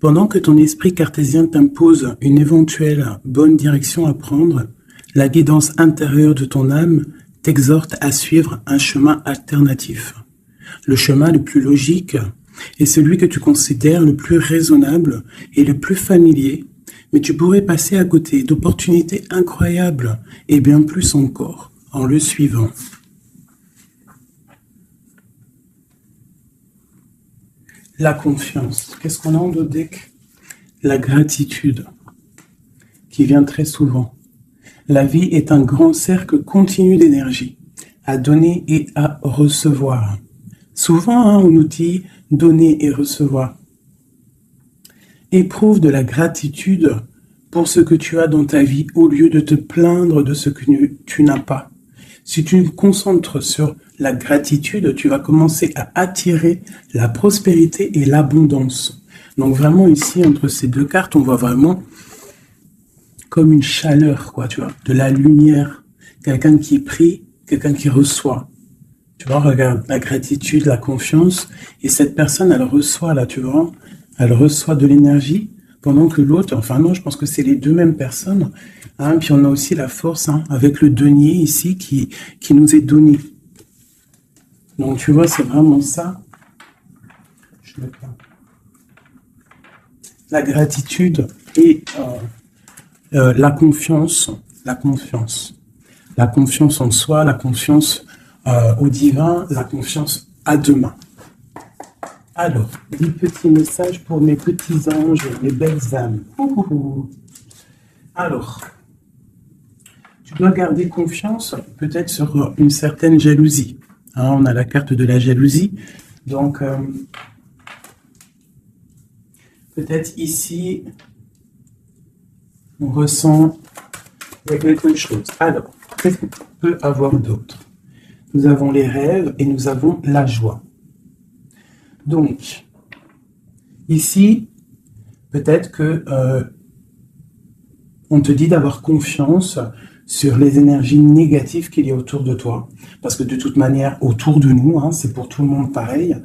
Pendant que ton esprit cartésien t'impose une éventuelle bonne direction à prendre, la guidance intérieure de ton âme t'exhorte à suivre un chemin alternatif. Le chemin le plus logique est celui que tu considères le plus raisonnable et le plus familier, mais tu pourrais passer à côté d'opportunités incroyables et bien plus encore en le suivant. La confiance. Qu'est-ce qu'on a en d'autres deck? La gratitude, qui vient très souvent. La vie est un grand cercle continu d'énergie, à donner et à recevoir. Souvent, on nous dit donner et recevoir. Éprouve de la gratitude pour ce que tu as dans ta vie au lieu de te plaindre de ce que tu n'as pas. Si tu te concentres sur la gratitude, tu vas commencer à attirer la prospérité et l'abondance. Donc vraiment ici, entre ces deux cartes, on voit vraiment comme une chaleur, quoi, tu vois, de la lumière. Quelqu'un qui prie, quelqu'un qui reçoit. Tu vois, regarde, la gratitude, la confiance, et cette personne, elle reçoit, là, tu vois, elle reçoit de l'énergie, pendant que l'autre, enfin non, je pense que c'est les deux mêmes personnes, hein, puis on a aussi la force, hein, avec le denier ici, qui nous est donné. Donc, tu vois, c'est vraiment ça. La gratitude et la confiance en soi, la confiance au divin, la confiance à demain. Alors, des petits messages pour mes petits anges, mes belles âmes. Alors, tu dois garder confiance peut-être sur une certaine jalousie. Hein, on a la carte de la jalousie. Donc, peut-être ici, on ressent quelque chose. Alors, qu'est-ce qu'on peut avoir d'autre? Nous avons les rêves et nous avons la joie. Donc, ici, peut-être que on te dit d'avoir confiance sur les énergies négatives qu'il y a autour de toi. Parce que de toute manière, autour de nous, hein, c'est pour tout le monde pareil,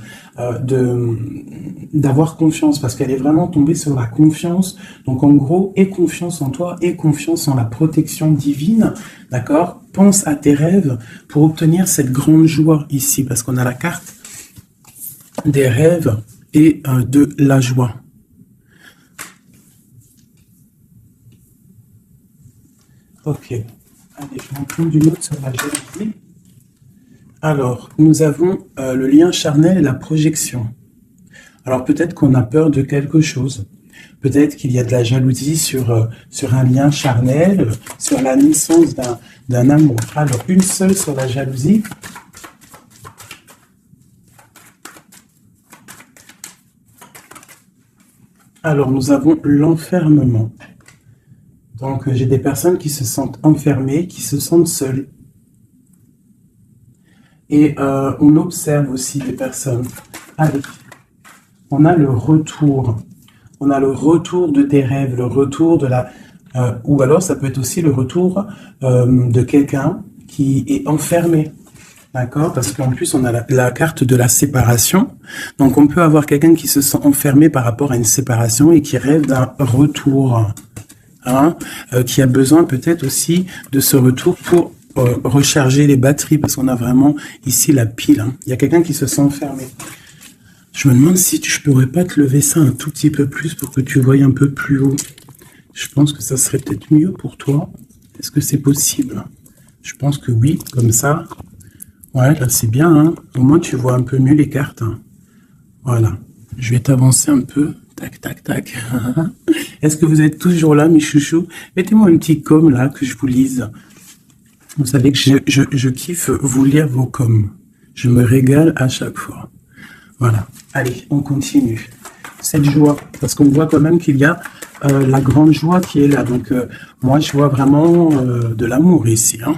d'avoir confiance, parce qu'elle est vraiment tombée sur la confiance. Donc en gros, aie confiance en toi, aie confiance en la protection divine, d'accord? Pense à tes rêves pour obtenir cette grande joie ici, parce qu'on a la carte des rêves et de la joie. Ok. Allez, je m'en prends d'une autre sur la jalousie. Alors, nous avons le lien charnel et la projection. Alors, peut-être qu'on a peur de quelque chose. Peut-être qu'il y a de la jalousie sur un lien charnel, sur la naissance d'un amour. Alors, une seule sur la jalousie. Alors, nous avons l'enfermement. Donc, j'ai des personnes qui se sentent enfermées, qui se sentent seules. Et on observe aussi des personnes. Allez, on a le retour. On a le retour de tes rêves, le retour de la... ou alors, ça peut être aussi le retour de quelqu'un qui est enfermé. D'accord? Parce qu'en plus, on a la carte de la séparation. Donc, on peut avoir quelqu'un qui se sent enfermé par rapport à une séparation et qui rêve d'un retour. Hein, qui a besoin peut-être aussi de ce retour pour recharger les batteries, parce qu'on a vraiment ici la pile. Hein. Il y a quelqu'un qui se sent enfermé. Je me demande si je pourrais pas te lever ça un tout petit peu plus pour que tu voyes un peu plus haut. Je pense que ça serait peut-être mieux pour toi. Est-ce que c'est possible? Je pense que oui, comme ça. Ouais, là c'est bien. Hein. Au moins tu vois un peu mieux les cartes. Hein. Voilà. Je vais t'avancer un peu. Tac, tac, tac. Est-ce que vous êtes toujours là, mes chouchous? Mettez-moi un petit com là, que je vous lise. Vous savez que je kiffe vous lire vos coms. Je me régale à chaque fois. Voilà. Allez, on continue. Cette joie, parce qu'on voit quand même qu'il y a la grande joie qui est là. Donc, moi, je vois vraiment de l'amour ici. Hein.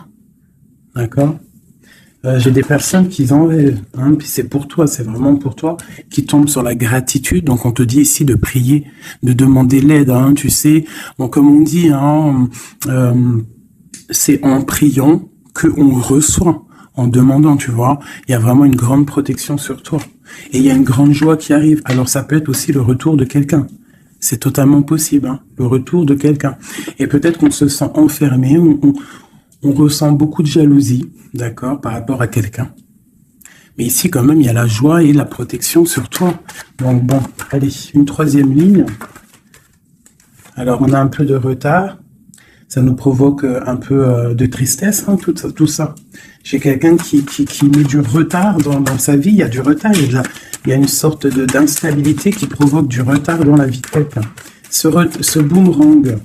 D'accord? J'ai des personnes qui en rêvent, hein, puis c'est pour toi, c'est vraiment pour toi, qui tombent sur la gratitude. Donc on te dit ici de prier, de demander l'aide, hein, tu sais. Bon, comme on dit, hein, c'est en priant qu'on reçoit, en demandant, tu vois. Il y a vraiment une grande protection sur toi. Et il y a une grande joie qui arrive. Alors ça peut être aussi le retour de quelqu'un. C'est totalement possible, hein, le retour de quelqu'un. Et peut-être qu'on se sent enfermé, on ressent beaucoup de jalousie, d'accord, par rapport à quelqu'un. Mais ici, quand même, il y a la joie et la protection sur toi. Donc bon, allez, une troisième ligne. Alors, on a un peu de retard. Ça nous provoque un peu de tristesse, hein, tout ça. J'ai quelqu'un qui met du retard dans sa vie. Il y a du retard, il y a une sorte d'instabilité qui provoque du retard dans la vie de quelqu'un. Ce boomerang,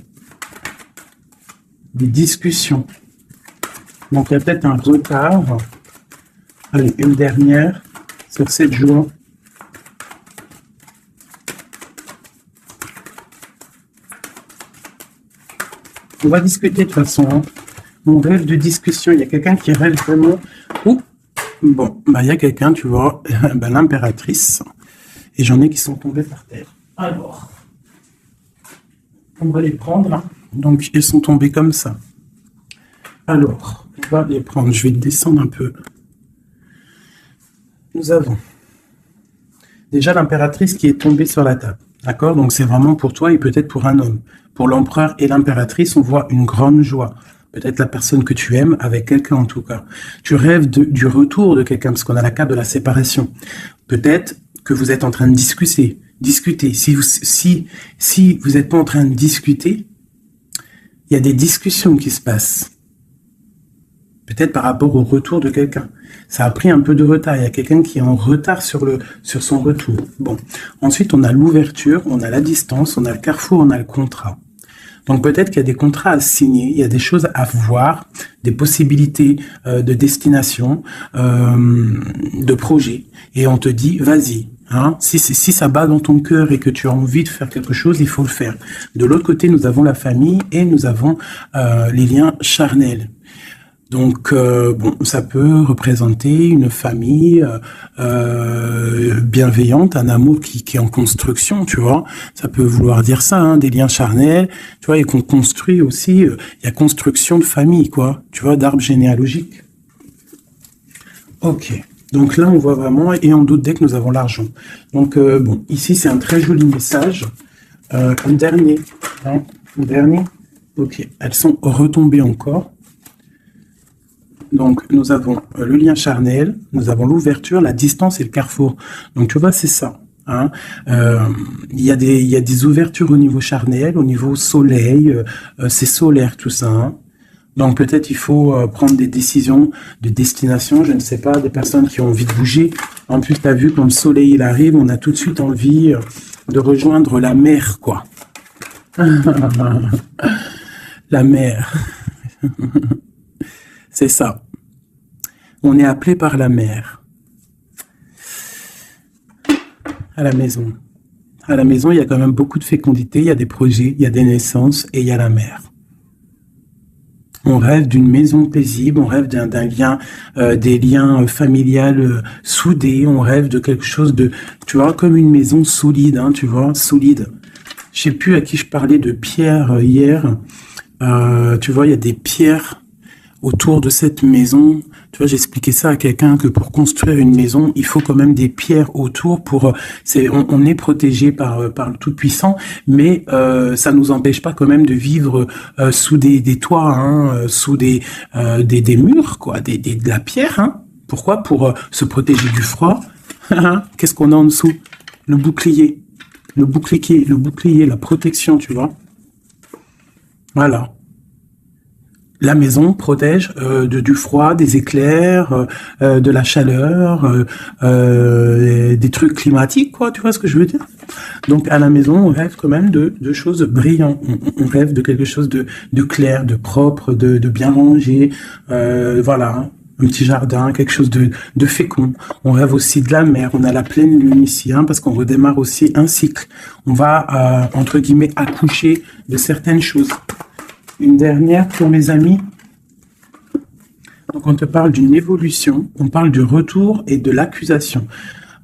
des discussions. Donc, il y a peut-être un retard. Allez, une dernière sur cette joie. On va discuter de toute façon. Hein. On rêve de discussion. Il y a quelqu'un qui rêve vraiment. Ouh. Bon, bah il y a quelqu'un, tu vois, bah, l'impératrice. Et j'en ai qui sont tombés par terre. Alors, on va les prendre. Hein. Donc, ils sont tombés comme ça. Alors, on va les prendre. Je vais descendre un peu. Nous avons déjà l'impératrice qui est tombée sur la table. D'accord? Donc, c'est vraiment pour toi et peut-être pour un homme. Pour l'empereur et l'impératrice, on voit une grande joie. Peut-être la personne que tu aimes, avec quelqu'un en tout cas. Tu rêves du retour de quelqu'un, parce qu'on a la carte de la séparation. Peut-être que vous êtes en train de discuter. Si vous n'êtes pas en train de discuter, il y a des discussions qui se passent. Peut-être par rapport au retour de quelqu'un. Ça a pris un peu de retard. Il y a quelqu'un qui est en retard sur son retour. Bon. Ensuite, on a l'ouverture, on a la distance, on a le carrefour, on a le contrat. Donc peut-être qu'il y a des contrats à signer, il y a des choses à voir, des possibilités de destination, de projet. Et on te dit, vas-y. Hein, si ça bat dans ton cœur et que tu as envie de faire quelque chose, il faut le faire. De l'autre côté, nous avons la famille et nous avons les liens charnels. Donc, bon, ça peut représenter une famille bienveillante, un amour qui est en construction, tu vois. Ça peut vouloir dire ça, hein, des liens charnels, tu vois, et qu'on construit aussi. Il y a construction de famille, quoi, tu vois, d'arbre généalogique. Ok. Donc là, on voit vraiment, et en d'autres decks, nous avons l'argent. Donc, bon, ici, c'est un très joli message. Un dernier, hein, un dernier. Ok, elles sont retombées encore. Donc, nous avons le lien charnel, nous avons l'ouverture, la distance et le carrefour. Donc, tu vois, c'est ça. Hein. Il y a des ouvertures au niveau charnel, au niveau soleil, c'est solaire tout ça. Hein. Donc, peut-être il faut prendre des décisions de destination, je ne sais pas, des personnes qui ont envie de bouger. En plus, tu as vu, quand le soleil il arrive, on a tout de suite envie de rejoindre la mer, quoi. La mer. C'est ça. On est appelé par la mer. À la maison. À la maison, il y a quand même beaucoup de fécondité, il y a des projets, il y a des naissances et il y a la mer. On rêve d'une maison paisible, on rêve d'un lien, des liens familiales soudés, on rêve de quelque chose de, tu vois, comme une maison solide, hein, tu vois, solide. Je sais plus à qui je parlais de pierre hier. Tu vois, il y a des pierres autour de cette maison. Tu vois, j'expliquais ça à quelqu'un que pour construire une maison, il faut quand même des pierres autour pour. On est protégé par le Tout-Puissant, mais ça nous empêche pas quand même de vivre sous des toits, hein, sous des murs, quoi, de la pierre. Hein. Pourquoi? Pour se protéger du froid. Qu'est-ce qu'on a en dessous? Le bouclier, la protection, tu vois. Voilà. La maison protège du froid, des éclairs, de la chaleur, des trucs climatiques, quoi. Tu vois ce que je veux dire? Donc, à la maison, on rêve quand même de choses brillantes. On rêve de quelque chose de clair, de propre, de bien rangé. Voilà, hein. Un petit jardin, quelque chose de fécond. On rêve aussi de la mer. On a la pleine lune ici, hein, parce qu'on redémarre aussi un cycle. On va, entre guillemets, accoucher de certaines choses. Une dernière pour mes amis. Donc, on te parle d'une évolution, on parle du retour et de l'accusation.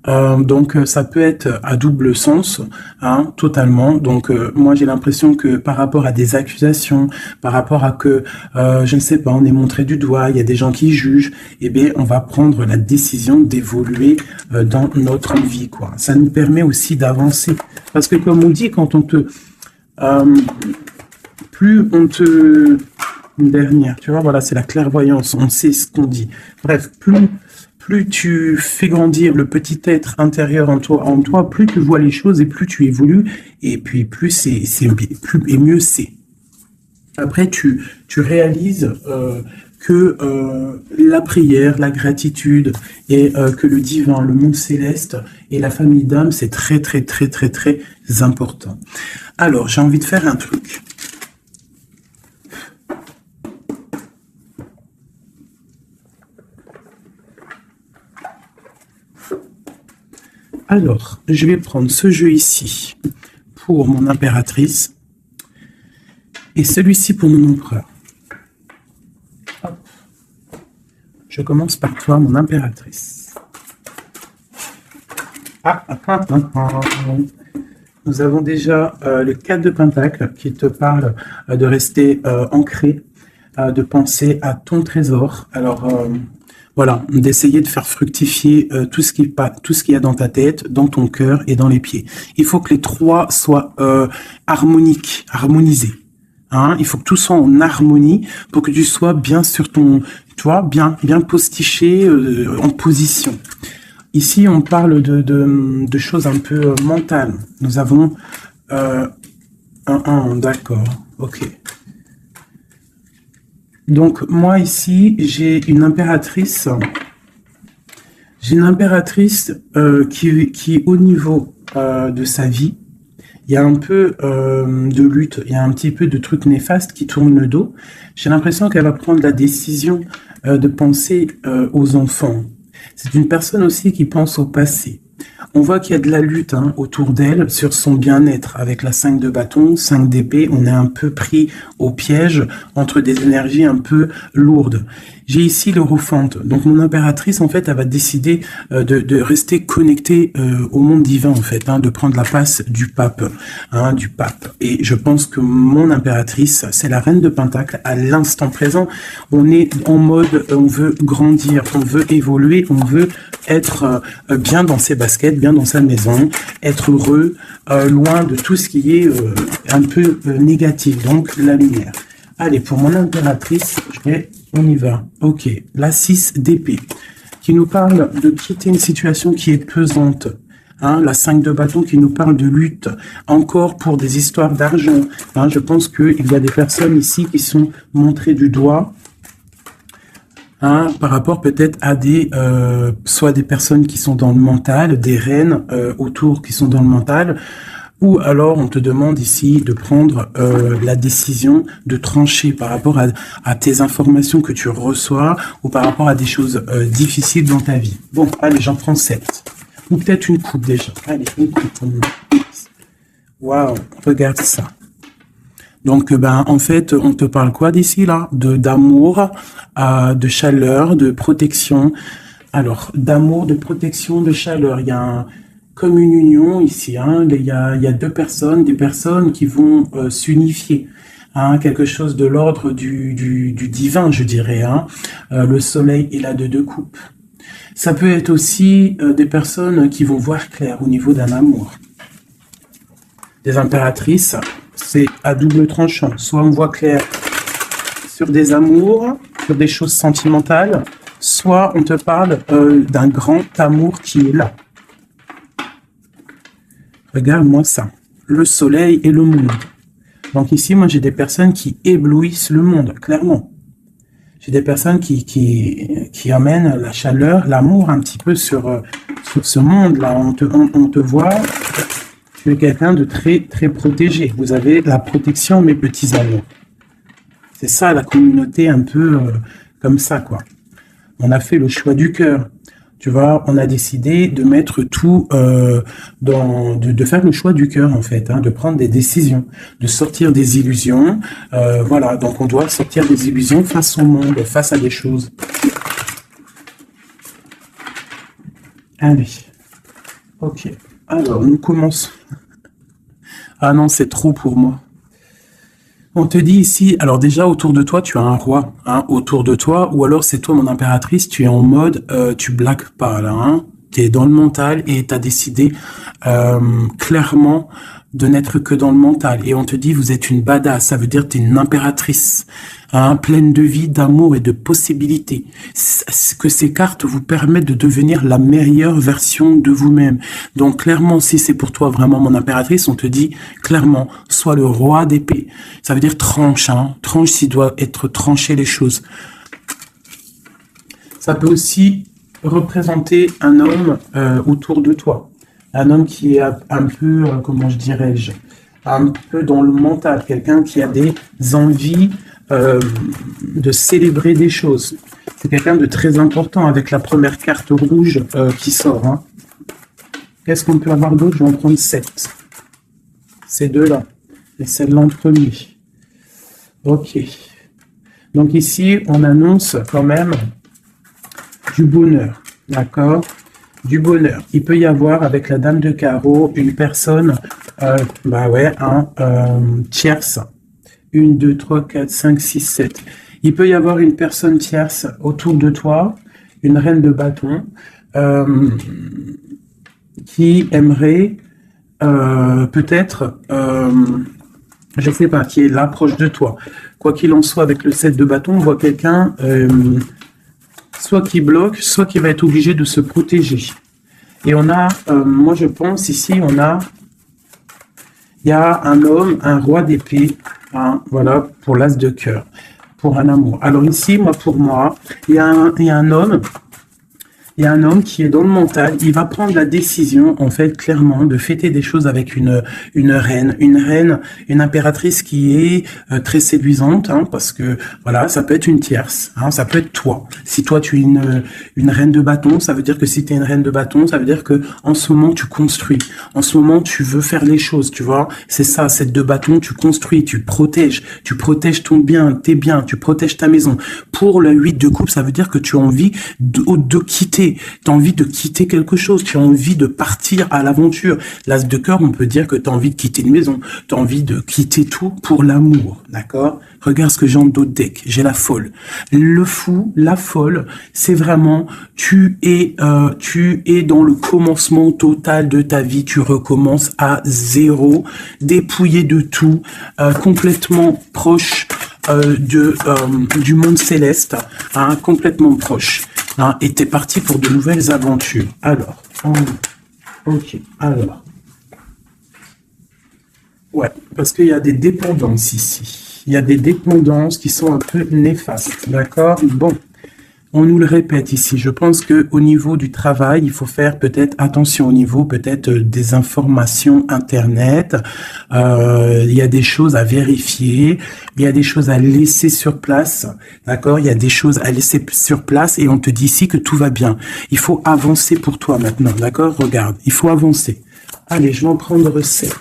Donc ça peut être à double sens, hein, totalement. Donc moi j'ai l'impression que par rapport à des accusations, par rapport à que je ne sais pas, on est montré du doigt, il y a des gens qui jugent, eh bien on va prendre la décision d'évoluer dans notre vie, quoi. Ça nous permet aussi d'avancer, parce que comme on dit, quand on te plus on te une dernière, tu vois, voilà, c'est la clairvoyance, on sait ce qu'on dit. Bref, plus tu fais grandir le petit être intérieur en toi, plus tu vois les choses et plus tu évolues, et puis plus plus et mieux c'est. Après, tu réalises que la prière, la gratitude et que le divin, le monde céleste et la famille d'âme, c'est très très très très très important. Alors, j'ai envie de faire un truc. Alors, je vais prendre ce jeu ici pour mon impératrice et celui-ci pour mon empereur. Hop. Je commence par toi, mon impératrice. Nous avons déjà le 4 de Pentacle qui te parle de rester ancré, de penser à ton trésor. Alors, voilà, d'essayer de faire fructifier tout ce qu'il y a dans ta tête, dans ton cœur et dans les pieds. Il faut que les trois soient harmoniques, harmonisés. Hein, il faut que tout soit en harmonie pour que tu sois bien sur ton, tu vois, bien postiché en position. Ici, on parle de choses un peu mentales. Nous avons d'accord, ok. Donc, moi, ici, j'ai une impératrice. J'ai une impératrice qui, au niveau de sa vie, il y a un peu de lutte, il y a un petit peu de trucs néfastes qui tournent le dos. J'ai l'impression qu'elle va prendre la décision de penser aux enfants. C'est une personne aussi qui pense au passé. On voit qu'il y a de la lutte autour d'elle sur son bien-être. Avec la 5 de bâton, 5 d'épée, on est un peu pris au piège entre des énergies un peu lourdes. J'ai ici l'Hierophante. Donc mon impératrice, en fait, elle va décider de rester connectée au monde divin, en fait, de prendre la place du pape, Et je pense que mon impératrice, c'est la reine de Pentacle à l'instant présent. On est en mode, on veut grandir, on veut évoluer, on veut être bien dans ses baskets, bien dans sa maison, être heureux, loin de tout ce qui est un peu négatif, donc la lumière. Allez, pour mon impératrice, on y va. Ok, la 6 d'épée, qui nous parle de quitter une situation qui est pesante. La 5 de bâton qui nous parle de lutte, encore pour des histoires d'argent. Je pense qu'il y a des personnes ici qui sont montrées du doigt, par rapport peut-être à soit des personnes qui sont dans le mental, des reines autour qui sont dans le mental, ou alors on te demande ici de prendre la décision de trancher par rapport à tes informations que tu reçois ou par rapport à des choses difficiles dans ta vie. Bon, allez, j'en prends 7. Ou peut-être une coupe déjà. Allez, une coupe. Waouh, regarde ça. Donc, en fait, on te parle quoi d'ici, là? D'amour, de chaleur, de protection. Alors, d'amour, de protection, de chaleur. Il y a comme une union ici. Il y a des personnes qui vont s'unifier. Quelque chose de l'ordre du divin, je dirais. Le soleil est là de 2 coupes. Ça peut être aussi des personnes qui vont voir clair au niveau d'un amour. Des impératrices, c'est à double tranchant. Soit on voit clair sur des amours, sur des choses sentimentales, soit on te parle d'un grand amour qui est là. Regarde-moi ça. Le soleil et le monde. Donc ici, moi, j'ai des personnes qui éblouissent le monde, clairement. J'ai des personnes qui amènent la chaleur, l'amour un petit peu sur ce monde-là. On te voit, tu es quelqu'un de très, très protégé. Vous avez la protection, mes petits amours. C'est ça, la communauté un peu comme ça, quoi. On a fait le choix du cœur. Tu vois, on a décidé de mettre tout de faire le choix du cœur, en fait, de prendre des décisions, de sortir des illusions. Voilà, donc on doit sortir des illusions face au monde, face à des choses. Allez. Ok. Alors, nous commençons. Ah non, c'est trop pour moi. On te dit ici, alors déjà autour de toi, tu as un roi, hein, autour de toi, ou alors c'est toi mon impératrice, tu es en mode, tu blagues pas là, hein, tu es dans le mental et tu as décidé clairement de n'être que dans le mental. Et on te dit, vous êtes une badass, ça veut dire que tu es une impératrice, hein, pleine de vie, d'amour et de possibilités. Que ces cartes vous permettent de devenir la meilleure version de vous-même. Donc clairement, si c'est pour toi vraiment mon impératrice, on te dit clairement, sois le roi d'épée. Ça veut dire tranche, hein, tranche s'il doit être tranché les choses. Ça peut aussi représenter un homme autour de toi. Un homme qui est un peu, comment je dirais-je, un peu dans le mental, quelqu'un qui a des envies de célébrer des choses. C'est quelqu'un de très important avec la première carte rouge qui sort. Hein. Qu'est-ce qu'on peut avoir d'autre? Je vais en prendre 7. Ces deux-là. Et celle-là en premier. Ok. Donc ici, on annonce quand même du bonheur. D'accord? Du bonheur. Il peut y avoir avec la dame de carreau une personne, tierce. 1, 2, 3, 4, 5, 6, 7. Il peut y avoir une personne tierce autour de toi, une reine de bâton, qui aimerait peut-être, je sais pas, qui est là proche de toi. Quoi qu'il en soit, avec le 7 de bâton, on voit quelqu'un soit qui bloque, soit qui va être obligé de se protéger. Et on a, moi je pense ici, il y a un homme, un roi d'épée, hein, voilà, pour l'as de cœur, pour un amour. Alors ici, pour moi, il y a un homme. Il y a un homme qui est dans le mental, il va prendre la décision, en fait, clairement, de fêter des choses avec une reine, une impératrice qui est très séduisante, hein, parce que, voilà, ça peut être une tierce, hein, ça peut être toi. Si toi, tu es une reine de bâton, ça veut dire que si tu es une reine de bâton, ça veut dire que en ce moment, tu construis. En ce moment, tu veux faire les choses, tu vois. C'est ça, cette de bâton, tu construis, tu protèges ton bien, tes biens, tu protèges ta maison. Pour le 8 de coupe, ça veut dire que tu as envie de quitter. Tu as envie de quitter quelque chose, tu as envie de partir à l'aventure. L'as de cœur, on peut dire que tu as envie de quitter une maison, tu as envie de quitter tout pour l'amour, d'accord? Regarde ce que j'ai en dos de deck, j'ai la folle. Le fou, la folle, c'est vraiment, tu es dans le commencement total de ta vie, tu recommences à zéro, dépouillé de tout, complètement proche du monde céleste, hein, complètement proche. Hein, et t'es parti pour de nouvelles aventures. Alors, ok, alors. Ouais, parce qu'il y a des dépendances ici. Il y a des dépendances qui sont un peu néfastes, d'accord? Bon, on nous le répète ici. Je pense que au niveau du travail, il faut faire peut-être attention au niveau peut-être des informations Internet. Il y a des choses à vérifier. Il y a des choses à laisser sur place. D'accord? Il y a des choses à laisser sur place et on te dit ici que tout va bien. Il faut avancer pour toi maintenant. D'accord? Regarde, il faut avancer. Allez, je vais en prendre 7.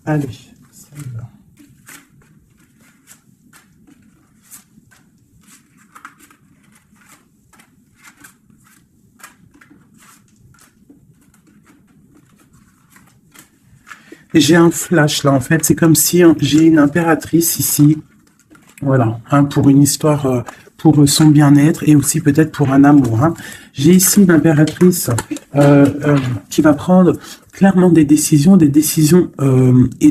Allez. J'ai un flash là, en fait, c'est comme si j'ai une impératrice ici, voilà, hein, pour une histoire, pour son bien-être et aussi peut-être pour un amour. Hein. J'ai ici une impératrice qui va prendre clairement des décisions et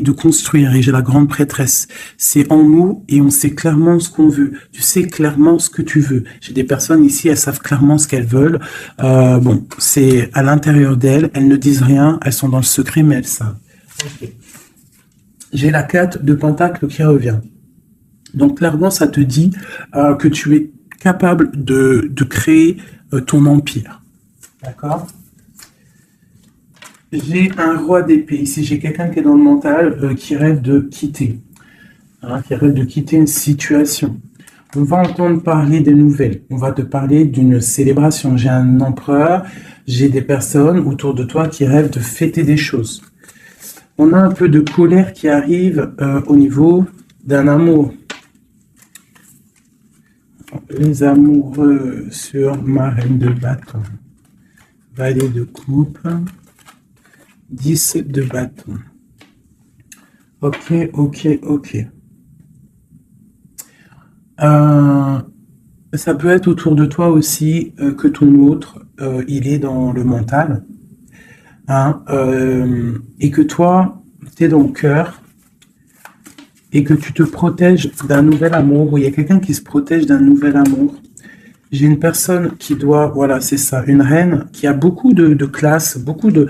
de construire. Et j'ai la grande prêtresse. C'est en nous et on sait clairement ce qu'on veut. Tu sais clairement ce que tu veux. J'ai des personnes ici, elles savent clairement ce qu'elles veulent. Bon, c'est à l'intérieur d'elles. Elles ne disent rien. Elles sont dans le secret, mais elles savent. Okay. J'ai la 4 de Pentacle qui revient. Donc clairement, ça te dit que tu es capable de créer ton empire. D'accord? J'ai un roi d'épée. Ici, j'ai quelqu'un qui est dans le mental qui rêve de quitter. Hein, qui rêve de quitter une situation. On va entendre parler des nouvelles. On va te parler d'une célébration. J'ai un empereur. J'ai des personnes autour de toi qui rêvent de fêter des choses. On a un peu de colère qui arrive au niveau d'un amour. Les amoureux sur ma reine de bâton. Valet de coupe. 10 de bâton. Ok, ok, ok. Ça peut être autour de toi aussi que ton autre, il est dans le mental. Hein, et que toi, tu es dans le cœur. Et que tu te protèges d'un nouvel amour. Ou il y a quelqu'un qui se protège d'un nouvel amour. J'ai une personne qui doit, voilà, c'est ça, une reine qui a beaucoup de classe, beaucoup tu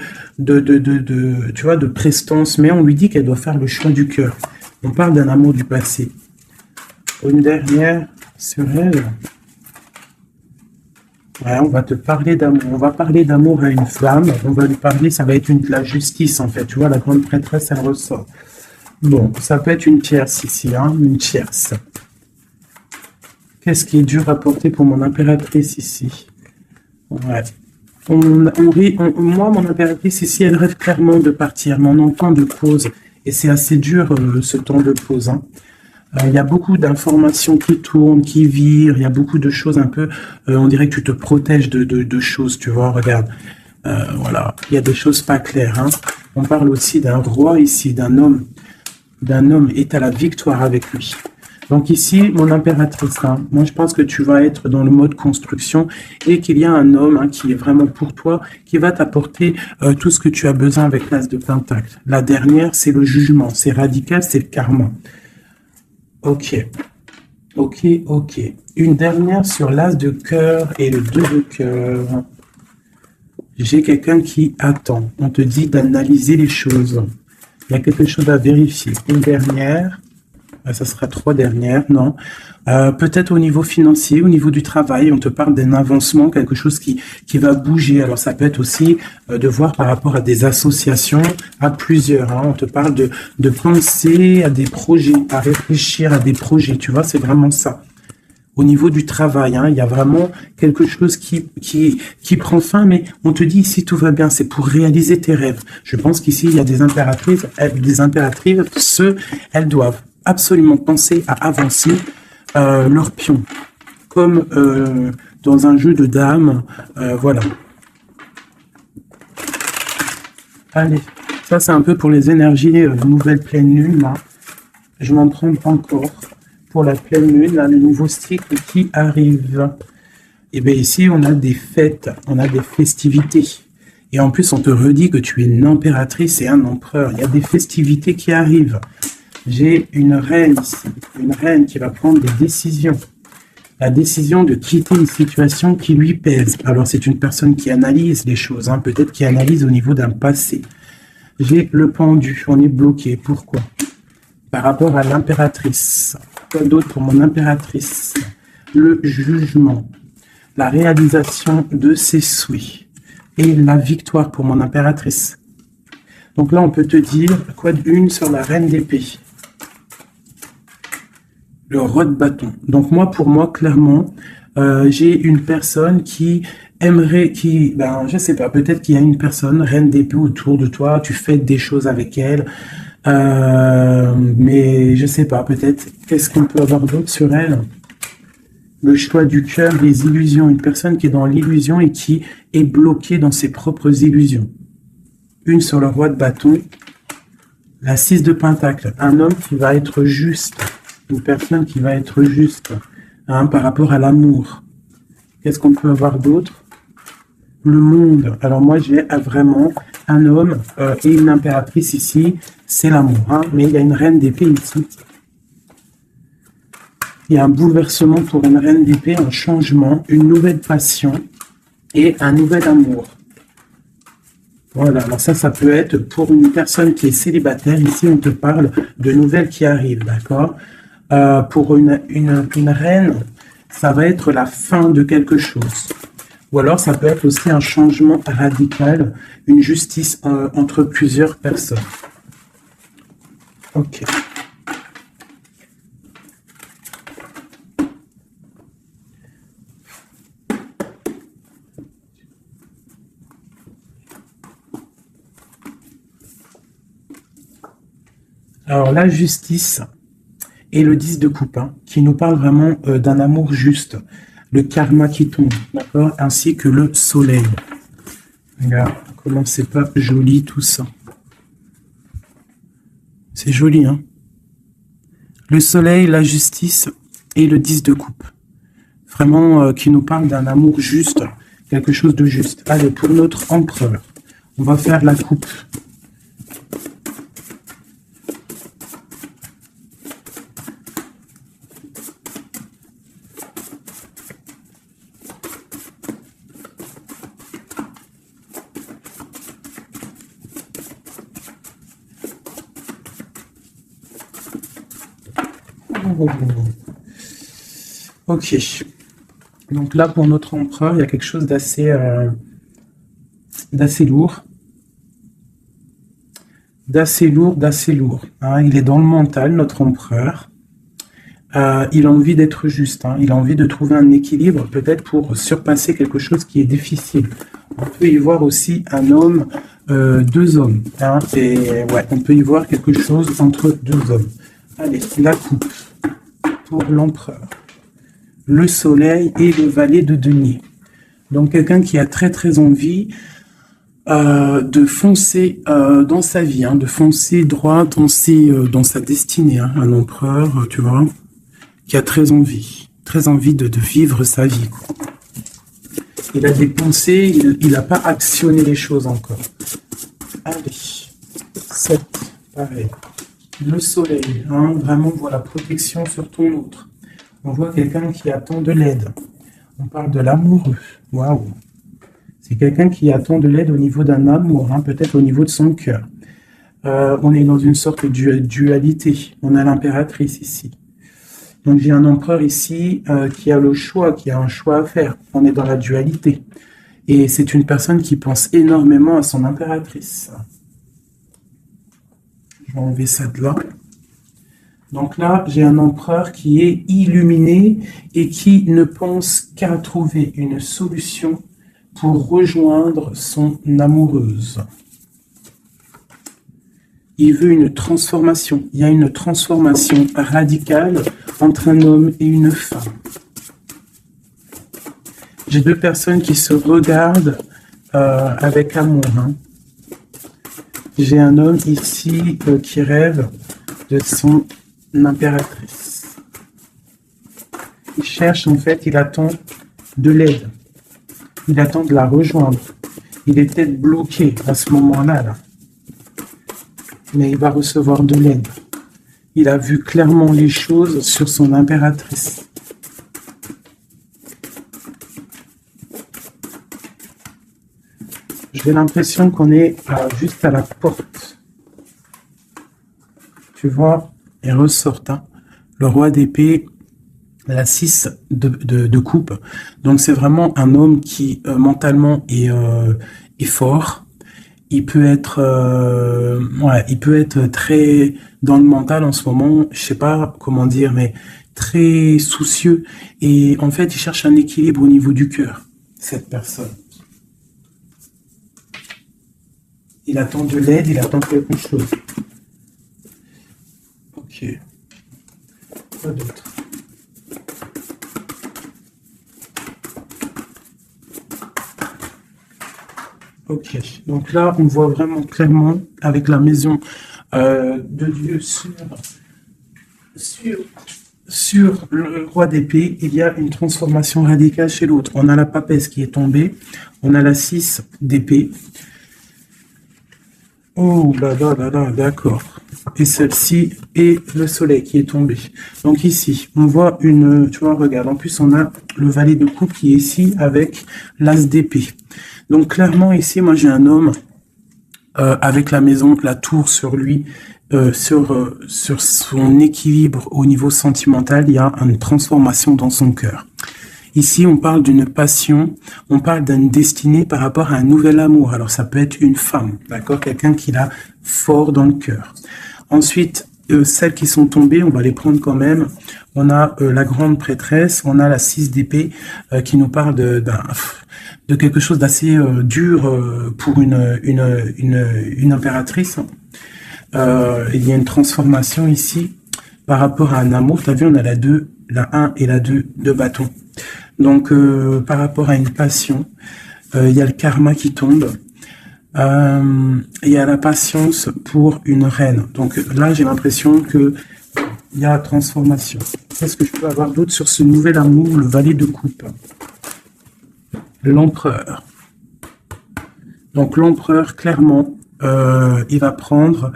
vois, de prestance, mais on lui dit qu'elle doit faire le choix du cœur. On parle d'un amour du passé. Une dernière sur elle. Ouais, on va te parler d'amour. On va parler d'amour à une femme. On va lui parler, ça va être la justice, en fait. Tu vois, la grande prêtresse, elle ressort. Bon, ça peut être une tierce ici, hein, une tierce. Qu'est-ce qui est dur à porter pour mon impératrice ici? Ouais. Moi, mon impératrice ici, elle rêve clairement de partir, mais on entend de pause. Et c'est assez dur, ce temps de pause. Hein. Il y a beaucoup d'informations qui tournent, qui virent. Il y a beaucoup de choses un peu... on dirait que tu te protèges de choses, tu vois, regarde. Voilà, il y a des choses pas claires. Hein. On parle aussi d'un roi ici, d'un homme est à la victoire avec lui. Donc ici, mon impératrice, hein, moi je pense que tu vas être dans le mode construction et qu'il y a un homme hein, qui est vraiment pour toi, qui va t'apporter tout ce que tu as besoin avec l'as de pentacle. La dernière, c'est le jugement, c'est radical, c'est le karma. Ok, ok, ok. Une dernière sur l'as de cœur et le 2 de cœur. J'ai quelqu'un qui attend. On te dit d'analyser les choses. Il y a quelque chose à vérifier. Une dernière. Ça sera 3 dernières, non. Peut-être au niveau financier, au niveau du travail, on te parle d'un avancement, quelque chose qui va bouger. Alors ça peut être aussi de voir par rapport à des associations, à plusieurs. Hein. On te parle de penser à des projets, à réfléchir à des projets. Tu vois, c'est vraiment ça. Au niveau du travail, hein, il y a vraiment quelque chose qui prend fin, mais on te dit ici tout va bien, c'est pour réaliser tes rêves. Je pense qu'ici il y a des impératrices, elles doivent absolument penser à avancer leur pion, comme dans un jeu de dames, voilà. Allez, ça c'est un peu pour les énergies nouvelle pleine lune, là. Je m'en prends encore pour la pleine lune, là, le nouveau cycle qui arrive. Et bien ici, on a des fêtes, on a des festivités. Et en plus, on te redit que tu es une impératrice et un empereur. Il y a des festivités qui arrivent. J'ai une reine ici, une reine qui va prendre des décisions. La décision de quitter une situation qui lui pèse. Alors, c'est une personne qui analyse les choses, hein, peut-être qui analyse au niveau d'un passé. J'ai le pendu, on est bloqué. Pourquoi? Par rapport à l'impératrice. Quoi d'autre pour mon impératrice? Le jugement, la réalisation de ses souhaits et la victoire pour mon impératrice. Donc là, on peut te dire quoi d'une sur la reine d'épée? Le roi de bâton. Donc moi, pour moi, clairement, j'ai une personne qui aimerait, je sais pas, peut-être qu'il y a une personne, reine d'épée autour de toi, tu fais des choses avec elle, mais je sais pas, peut-être, qu'est-ce qu'on peut avoir d'autre sur elle? Le choix du cœur, les illusions, une personne qui est dans l'illusion et qui est bloquée dans ses propres illusions. Une sur le roi de bâton, la 6 de pentacle, un homme qui va être juste, une personne qui va être juste hein, par rapport à l'amour. Qu'est-ce qu'on peut avoir d'autre? Le monde. Alors moi, j'ai vraiment un homme et une impératrice ici, c'est l'amour. Hein, mais il y a une reine d'épée ici. Il y a un bouleversement pour une reine d'épée, un changement, une nouvelle passion et un nouvel amour. Voilà, alors ça peut être pour une personne qui est célibataire. Ici, on te parle de nouvelles qui arrivent, d'accord? Pour une reine, ça va être la fin de quelque chose. Ou alors, ça peut être aussi un changement radical, une justice entre plusieurs personnes. Ok. Alors, la justice et le 10 de coupe, hein, qui nous parle vraiment d'un amour juste, le karma qui tombe, d'accord, ainsi que le soleil. Regarde comment c'est pas joli tout ça. C'est joli, hein. Le soleil, la justice et le 10 de coupe. Vraiment qui nous parle d'un amour juste, quelque chose de juste. Allez, pour notre empereur, on va faire la coupe. Ok. Donc là, pour notre empereur, il y a quelque chose d'assez lourd. D'assez lourd. Hein. Il est dans le mental, notre empereur. Il a envie d'être juste. Hein. Il a envie de trouver un équilibre, peut-être pour surpasser quelque chose qui est difficile. On peut y voir aussi un homme, deux hommes. Hein. Et ouais, on peut y voir quelque chose entre deux hommes. Allez, la coupe pour l'empereur. Le soleil et le valet de denier. Donc quelqu'un qui a très envie de foncer dans sa vie, hein, de foncer droit dans sa destinée. Hein, un empereur, tu vois, qui a très envie de vivre sa vie. Quoi. Il a des pensées, il n'a pas actionné les choses encore. Allez, 7, pareil. Le soleil, hein, vraiment, voilà, protection sur ton autre. On voit quelqu'un qui attend de l'aide. On parle de l'amoureux. Waouh! C'est quelqu'un qui attend de l'aide au niveau d'un amour, hein, peut-être au niveau de son cœur. On est dans une sorte de dualité. On a l'impératrice ici. Donc j'ai un empereur ici qui a le choix, qui a un choix à faire. On est dans la dualité. Et c'est une personne qui pense énormément à son impératrice. Je vais enlever ça de là. Donc là, j'ai un empereur qui est illuminé et qui ne pense qu'à trouver une solution pour rejoindre son amoureuse. Il veut une transformation. Il y a une transformation radicale entre un homme et une femme. J'ai deux personnes qui se regardent avec amour. Hein. J'ai un homme ici qui rêve de son impératrice. Il cherche, en fait, il attend de l'aide. Il attend de la rejoindre. Il est peut-être bloqué à ce moment-là, là. Mais il va recevoir de l'aide. Il a vu clairement les choses sur son impératrice. J'ai l'impression qu'on est juste à la porte. Tu vois, il ressort, hein, le roi d'épée, la 6 de coupe. Donc c'est vraiment un homme qui mentalement est fort. Il peut être très dans le mental en ce moment, je sais pas comment dire, mais très soucieux. Et en fait, il cherche un équilibre au niveau du cœur, cette personne. Il attend de l'aide, il attend quelque chose. Ok. Quoi d'autre? Ok, donc là, on voit vraiment clairement, avec la maison de Dieu sur le roi d'épée, il y a une transformation radicale chez l'autre. On a la papesse qui est tombée, on a la 6 d'épée. Oh là là là là, d'accord. Et celle-ci est le soleil qui est tombé. Donc ici, on voit une, tu vois, regarde, en plus on a le valet de coupe qui est ici avec l'as d'épée. Donc clairement ici, moi j'ai un homme avec la maison, la tour sur lui, sur son équilibre au niveau sentimental, il y a une transformation dans son cœur. Ici, on parle d'une passion, on parle d'une destinée par rapport à un nouvel amour. Alors, ça peut être une femme, d'accord, quelqu'un qui l'a fort dans le cœur. Ensuite, celles qui sont tombées, on va les prendre quand même. On a la grande prêtresse, on a la 6 d'épée qui nous parle de quelque chose d'assez dur pour une impératrice. Il y a une transformation ici. par rapport à un amour, tu as vu, on a la 1 et la 2 de bâton. Donc, par rapport à une passion, il y a le karma qui tombe. Il y a la patience pour une reine. Donc là, j'ai l'impression que il y a transformation. Qu'est-ce que je peux avoir d'autre sur ce nouvel amour, le valet de coupe? L'empereur. Donc l'empereur, clairement, il va prendre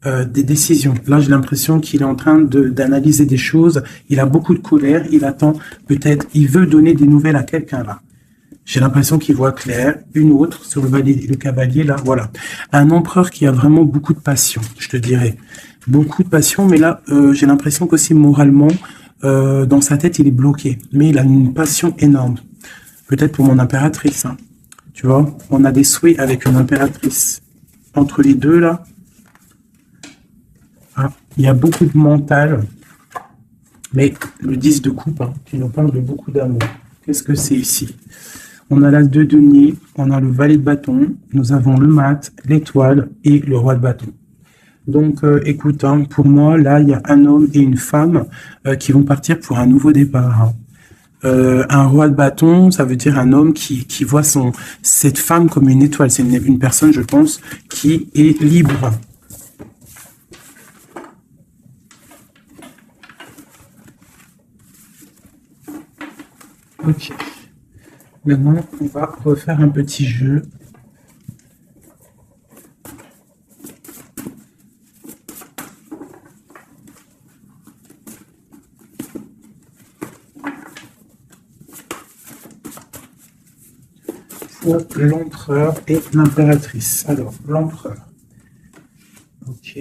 des décisions. Là, j'ai l'impression qu'il est en train d'analyser des choses. Il a beaucoup de colère. Il attend peut-être, il veut donner des nouvelles à quelqu'un là. J'ai l'impression qu'il voit clair. Une autre sur le cavalier là, voilà. Un empereur qui a vraiment beaucoup de passion, je te dirais. Beaucoup de passion, mais là, j'ai l'impression qu'aussi moralement, dans sa tête, il est bloqué. Mais il a une passion énorme. Peut-être pour mon impératrice, hein. Tu vois, on a des souhaits avec une impératrice. Entre les deux, là, ah, il y a beaucoup de mental. Mais le 10 de coupe, hein, qui nous parle de beaucoup d'amour. Qu'est-ce que c'est ici? On a l'as de denier, on a le valet de bâton, nous avons le mat, l'étoile et le roi de bâton. Donc, écoute, hein, pour moi, là, il y a un homme et une femme qui vont partir pour un nouveau départ, hein. Un roi de bâton, ça veut dire un homme qui voit cette femme comme une étoile. C'est une personne, je pense, qui est libre. Ok. Maintenant, on va refaire un petit jeu. Pour l'empereur et l'impératrice. Alors, l'empereur. Ok.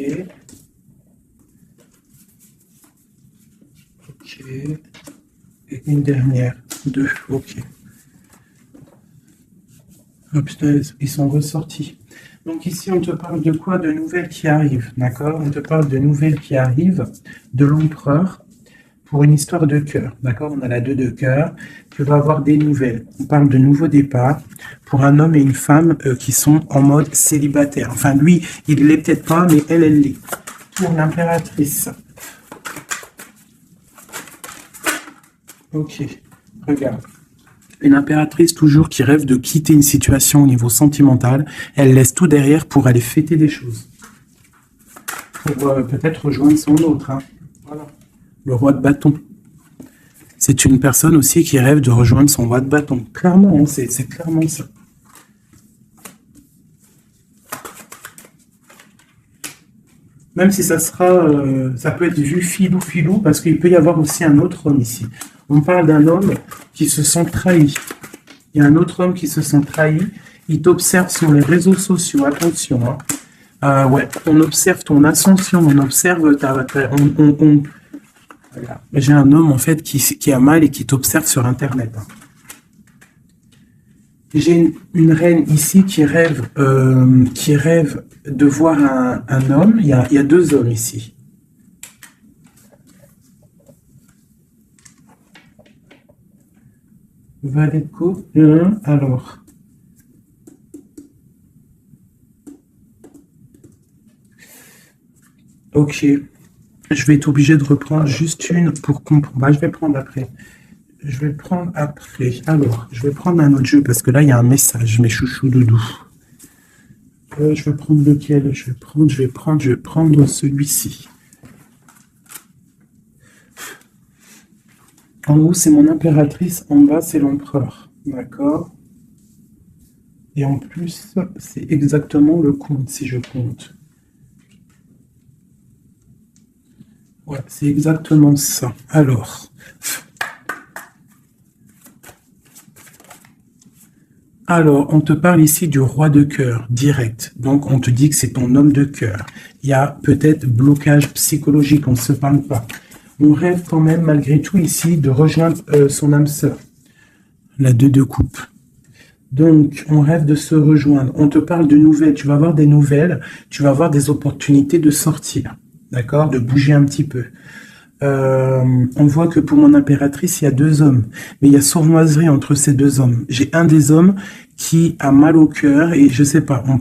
Ok. Et une dernière. 2. Ok. Oh putain, ils sont ressortis. Donc ici, on te parle de quoi? De nouvelles qui arrivent, d'accord? On te parle de nouvelles qui arrivent, de l'empereur, pour une histoire de cœur, d'accord? On a la 2 de cœur, tu vas avoir des nouvelles. On parle de nouveaux départs pour un homme et une femme qui sont en mode célibataire. Enfin, lui, il ne l'est peut-être pas, mais elle l'est. Pour l'impératrice. Ok, regarde. Une impératrice toujours qui rêve de quitter une situation au niveau sentimental, elle laisse tout derrière pour aller fêter des choses. Pour peut-être rejoindre son autre. Hein. Voilà. Le roi de bâton. C'est une personne aussi qui rêve de rejoindre son roi de bâton. Clairement, hein, c'est clairement ça. Même si ça sera, ça peut être vu filou, parce qu'il peut y avoir aussi un autre homme ici. On parle d'un homme qui se sent trahi. Il y a un autre homme qui se sent trahi. Il t'observe sur les réseaux sociaux. Attention. Hein. Ouais, on observe ton ascension. On observe Voilà. J'ai un homme en fait qui a mal et qui t'observe sur Internet. Hein. J'ai une reine ici qui rêve de voir un homme. Il y a 2 hommes ici. Valet de coupe. Alors. Ok. Je vais être obligé de reprendre juste une pour comprendre. Bah, je vais prendre après. Alors, je vais prendre un autre jeu parce que là, il y a un message, mes chouchous doudous. Je vais prendre lequel? Je vais prendre celui-ci. En haut, c'est mon impératrice. En bas, c'est l'empereur. D'accord? Et en plus, c'est exactement le compte, si je compte. Ouais, c'est exactement ça. Alors, on te parle ici du roi de cœur, direct. Donc, on te dit que c'est ton homme de cœur. Il y a peut-être blocage psychologique, on ne se parle pas. On rêve quand même, malgré tout, ici, de rejoindre son âme sœur. La 2 de coupe. Donc, on rêve de se rejoindre. On te parle de nouvelles. Tu vas avoir des nouvelles. Tu vas avoir des opportunités de sortir. D'accord? De bouger un petit peu. On voit que pour mon impératrice, il y a 2 hommes. Mais il y a sournoiserie entre ces 2 hommes. J'ai un des hommes qui a mal au cœur, et je sais pas, on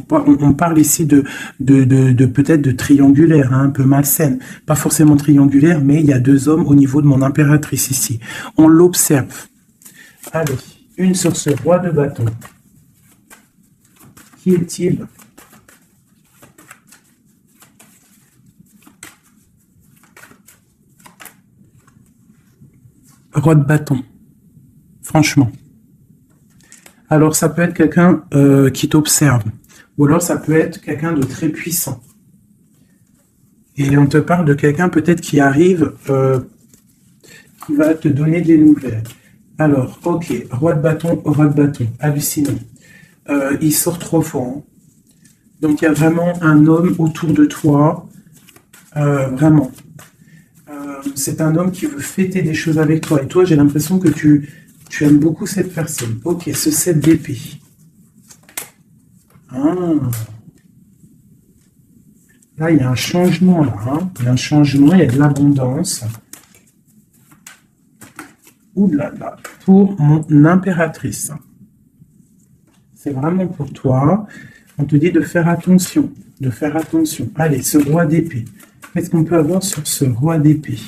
parle ici de peut-être de triangulaire, hein, un peu malsaine, pas forcément triangulaire, mais il y a deux hommes au niveau de mon impératrice ici. On l'observe. Allez, une sur ce roi de bâton. Qui est-il? Roi de bâton, franchement. Alors, ça peut être quelqu'un qui t'observe. Ou alors, ça peut être quelqu'un de très puissant. Et on te parle de quelqu'un peut-être qui arrive, qui va te donner des nouvelles. Alors, ok, roi de bâton, hallucinant. Il sort trop fort. Hein. Donc, il y a vraiment un homme autour de toi. Vraiment. C'est un homme qui veut fêter des choses avec toi. Et toi, j'ai l'impression que tu aimes beaucoup cette personne. Ok, ce 7 d'épée. Ah. Là, il y a un changement, là. Hein. Il y a un changement, il y a de l'abondance. Ouh là là, pour mon impératrice. C'est vraiment pour toi. On te dit de faire attention. De faire attention. Allez, ce roi d'épée. Qu'est-ce qu'on peut avoir sur ce roi d'épée?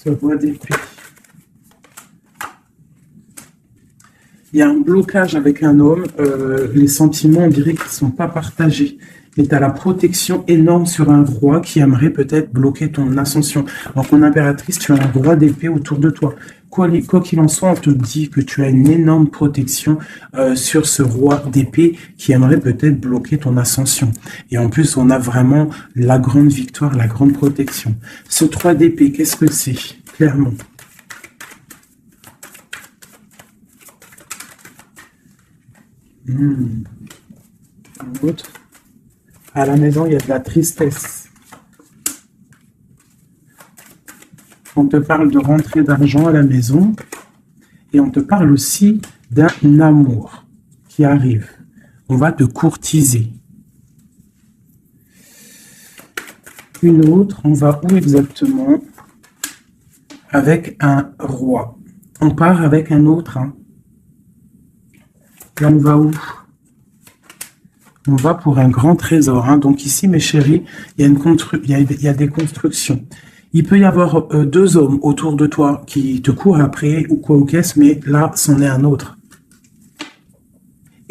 Ce roi d'épée. Il y a un blocage avec un homme. Les sentiments, on dirait qu'ils ne sont pas partagés. Et tu as la protection énorme sur un roi qui aimerait peut-être bloquer ton ascension. Donc, mon impératrice, tu as un roi d'épée autour de toi. Quoi qu'il en soit, on te dit que tu as une énorme protection sur ce roi d'épée qui aimerait peut-être bloquer ton ascension. Et en plus, on a vraiment la grande victoire, la grande protection. Ce 3 d'épée, qu'est-ce que c'est? Clairement. Un autre. À la maison, il y a de la tristesse. On te parle de rentrée d'argent à la maison et on te parle aussi d'un amour qui arrive. On va te courtiser. Une autre, on va où exactement? Avec un roi. On part avec un autre. Hein. Là, on va où? On va pour un grand trésor. Hein. Donc ici, mes chéris, il y a des constructions. Il peut y avoir 2 hommes autour de toi qui te courent après ou quoi ou qu'est-ce, mais là, c'en est un autre.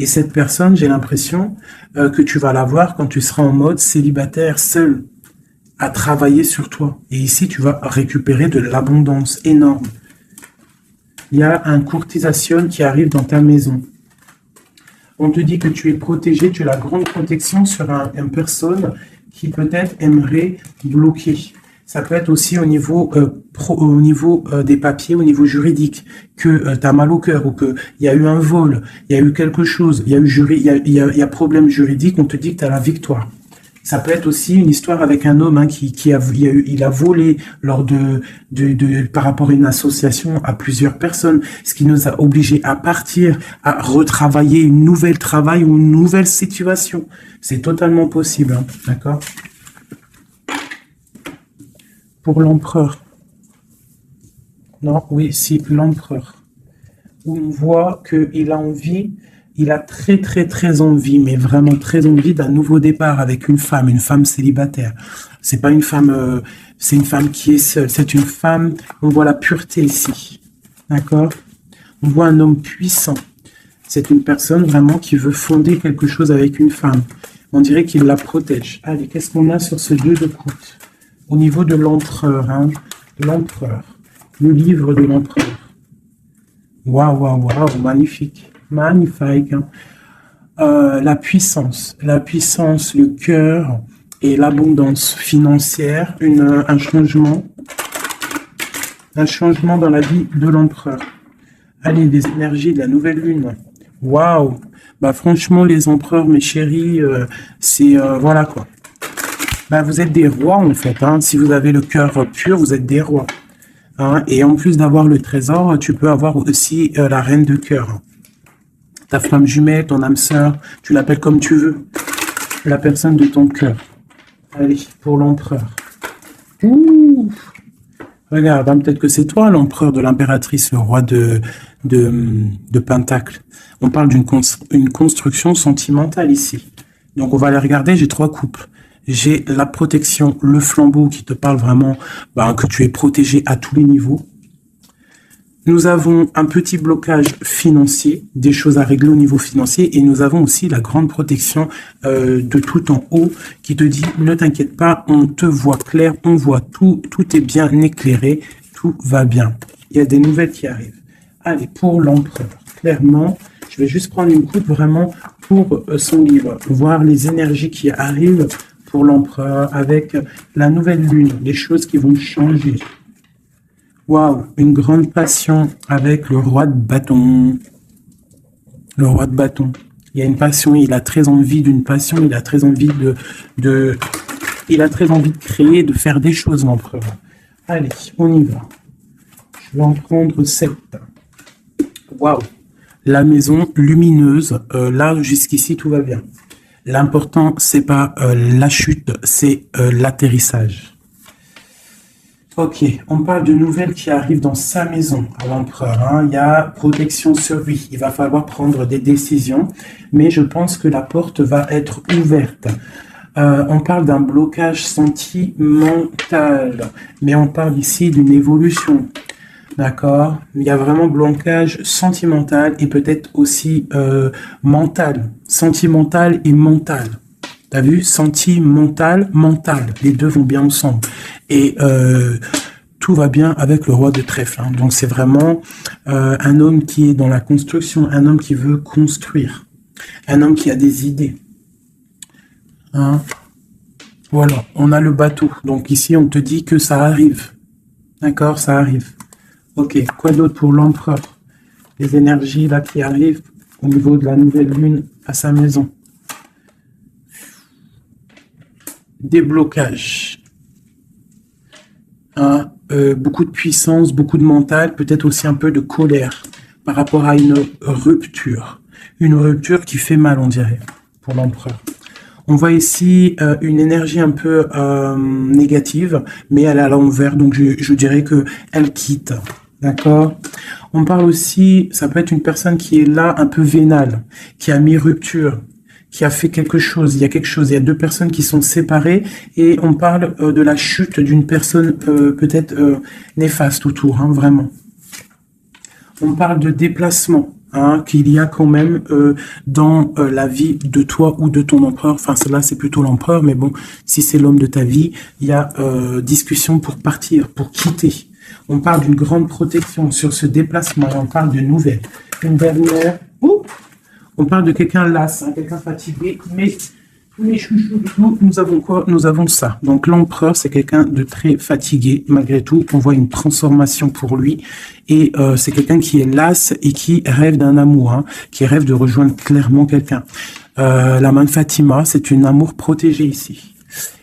Et cette personne, j'ai l'impression que tu vas la voir quand tu seras en mode célibataire, seul, à travailler sur toi. Et ici, tu vas récupérer de l'abondance énorme. Il y a un courtisation qui arrive dans ta maison. On te dit que tu es protégé, tu as la grande protection sur une personne qui peut-être aimerait bloquer. Ça peut être aussi au niveau, des papiers, au niveau juridique, que tu as mal au cœur ou qu'il y a eu un vol, il y a eu quelque chose, il y a problème juridique, on te dit que tu as la victoire. Ça peut être aussi une histoire avec un homme hein, il a volé lors par rapport à une association à plusieurs personnes, ce qui nous a obligés à partir, à retravailler une nouvelle travail ou une nouvelle situation. C'est totalement possible, hein, d'accord? Pour l'empereur. Non, oui, si, l'empereur. Où on voit qu'il a envie. Il a très, très, très envie, mais vraiment très envie d'un nouveau départ avec une femme célibataire. C'est pas une femme, c'est une femme qui est seule. C'est une femme, on voit la pureté ici. D'accord? On voit un homme puissant. C'est une personne vraiment qui veut fonder quelque chose avec une femme. On dirait qu'il la protège. Allez, qu'est-ce qu'on a sur ce 2 de coupe? Au niveau de l'empereur, hein? L'empereur. Le livre de l'empereur. Waouh, waouh, waouh, magnifique. Magnifique. Hein. La puissance, le cœur et l'abondance financière, un changement dans la vie de l'empereur. Allez, des énergies de la nouvelle lune. Waouh. Bah franchement, les empereurs, mes chéris, c'est voilà quoi. Bah vous êtes des rois en fait. Hein. Si vous avez le cœur pur, vous êtes des rois. Hein. Et en plus d'avoir le trésor, tu peux avoir aussi la reine de cœur. Ta flamme jumelle, ton âme sœur, tu l'appelles comme tu veux. La personne de ton cœur. Allez, pour l'empereur. Ouh, regarde, hein, peut-être que c'est toi l'empereur de l'impératrice, le roi de Pentacle. On parle une construction sentimentale ici. Donc on va aller regarder, j'ai 3 coupes. J'ai la protection, le flambeau qui te parle vraiment que tu es protégé à tous les niveaux. Nous avons un petit blocage financier, des choses à régler au niveau financier, et nous avons aussi la grande protection de tout en haut qui te dit ne t'inquiète pas, on te voit clair, on voit tout, tout est bien éclairé, tout va bien. Il y a des nouvelles qui arrivent. Allez, pour l'empereur, clairement, je vais juste prendre une coupe vraiment pour son livre, voir les énergies qui arrivent pour l'empereur avec la nouvelle lune, les choses qui vont changer. Waouh, une grande passion avec le roi de bâton. Le roi de bâton. Il y a une passion, il a très envie d'une passion, il a très envie il a très envie de créer, de faire des choses, l'empereur. Allez, on y va. Je vais en prendre 7. Waouh. La maison lumineuse, là, jusqu'ici, tout va bien. L'important, c'est pas la chute, c'est l'atterrissage. Ok, on parle de nouvelles qui arrivent dans sa maison à l'empereur. Hein. Il y a protection sur lui. Il va falloir prendre des décisions, mais je pense que la porte va être ouverte. On parle d'un blocage sentimental, mais on parle ici d'une évolution. D'accord? Il y a vraiment blocage sentimental et peut-être aussi mental. Sentimental et mental. T'as vu? Sentimental, mental. Les deux vont bien ensemble. Et tout va bien avec le roi de trèfle. Hein. Donc c'est vraiment un homme qui est dans la construction, un homme qui veut construire, un homme qui a des idées. Hein. Voilà, on a le bateau. Donc ici, on te dit que ça arrive. D'accord, ça arrive. Ok, quoi d'autre pour l'empereur? Les énergies là qui arrivent au niveau de la nouvelle lune à sa maison. Déblocage. Hein, beaucoup de puissance, beaucoup de mental, peut-être aussi un peu de colère par rapport à une rupture. Une rupture qui fait mal, on dirait, pour l'empereur. On voit ici une énergie un peu négative, mais elle est à l'envers, donc je dirais que elle quitte. D'accord? On parle aussi, ça peut être une personne qui est là un peu vénale, qui a mis rupture, qui a fait quelque chose. Il y a quelque chose. Il y a 2 personnes qui sont séparées et on parle de la chute d'une personne peut-être néfaste autour, hein, vraiment. On parle de déplacement. Hein, qu'il y a quand même dans la vie de toi ou de ton empereur, enfin cela c'est plutôt l'empereur, mais bon, si c'est l'homme de ta vie, il y a discussion pour partir, pour quitter. On parle d'une grande protection sur ce déplacement, on parle de nouvelles. Une dernière, on parle de quelqu'un las, hein, quelqu'un fatigué, mais mes chouchous, nous avons quoi? Nous avons ça. Donc l'empereur, c'est quelqu'un de très fatigué, malgré tout. On voit une transformation pour lui. Et c'est quelqu'un qui est las et qui rêve d'un amour, hein, qui rêve de rejoindre clairement quelqu'un. La main de Fatima, c'est une amour protégé ici.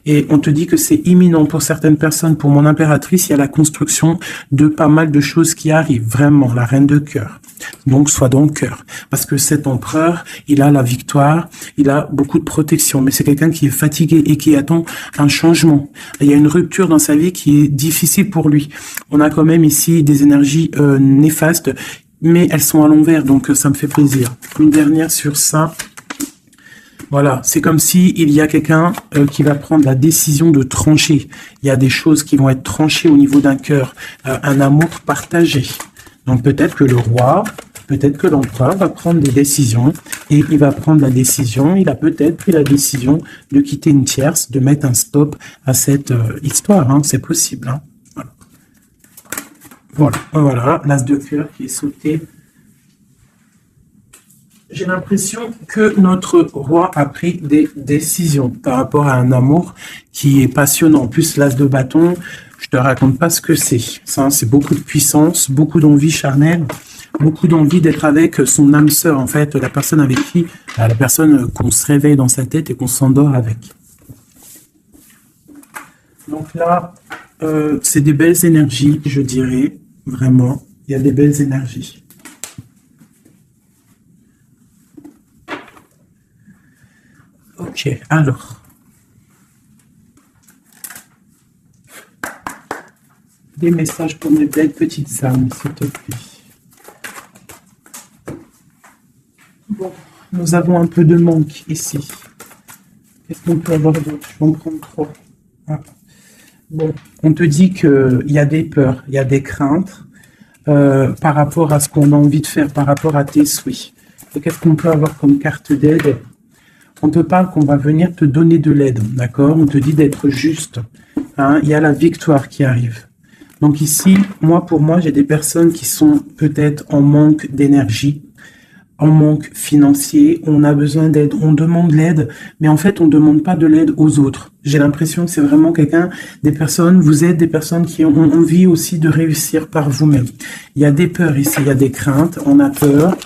Et on te dit que c'est imminent pour certaines personnes. Pour mon impératrice, il y a la construction de pas mal de choses qui arrivent. Vraiment, la reine de cœur. Donc, sois dans le cœur. Parce que cet empereur, il a la victoire, il a beaucoup de protection. Mais c'est quelqu'un qui est fatigué et qui attend un changement. Il y a une rupture dans sa vie qui est difficile pour lui. On a quand même ici des énergies néfastes, mais elles sont à l'envers. Donc, ça me fait plaisir. Une dernière sur ça. Voilà, c'est comme si il y a quelqu'un qui va prendre la décision de trancher. Il y a des choses qui vont être tranchées au niveau d'un cœur, un amour partagé. Donc peut-être que le roi, peut-être que l'empereur va prendre des décisions et il va prendre la décision, il a peut-être pris la décision de quitter une tierce, de mettre un stop à cette histoire. Hein, c'est possible. Hein. Voilà, l'as de cœur qui est sauté. J'ai l'impression que notre roi a pris des décisions par rapport à un amour qui est passionnant. En plus, l'as de bâton, je te raconte pas ce que c'est. Ça, c'est beaucoup de puissance, beaucoup d'envie charnelle, beaucoup d'envie d'être avec son âme sœur, en fait, la personne avec qui, la personne qu'on se réveille dans sa tête et qu'on s'endort avec. Donc là, c'est des belles énergies, je dirais, vraiment. Il y a des belles énergies. Ok, alors. Des messages pour mes belles petites âmes, s'il te plaît. Bon, nous avons un peu de manque ici. Qu'est-ce qu'on peut avoir d'autre? Je vais en prendre 3. Ah. Bon, on te dit qu'il y a des peurs, il y a des craintes par rapport à ce qu'on a envie de faire, par rapport à tes souhaits. Qu'est-ce qu'on peut avoir comme carte d'aide? On te parle qu'on va venir te donner de l'aide, d'accord? On te dit d'être juste. Hein? Il y a la victoire qui arrive. Donc ici, pour moi, j'ai des personnes qui sont peut-être en manque d'énergie, en manque financier, on a besoin d'aide, on demande l'aide, mais en fait, on ne demande pas de l'aide aux autres. J'ai l'impression que c'est vraiment vous êtes des personnes qui ont envie aussi de réussir par vous-même. Il y a des peurs ici, il y a des craintes, on a peur,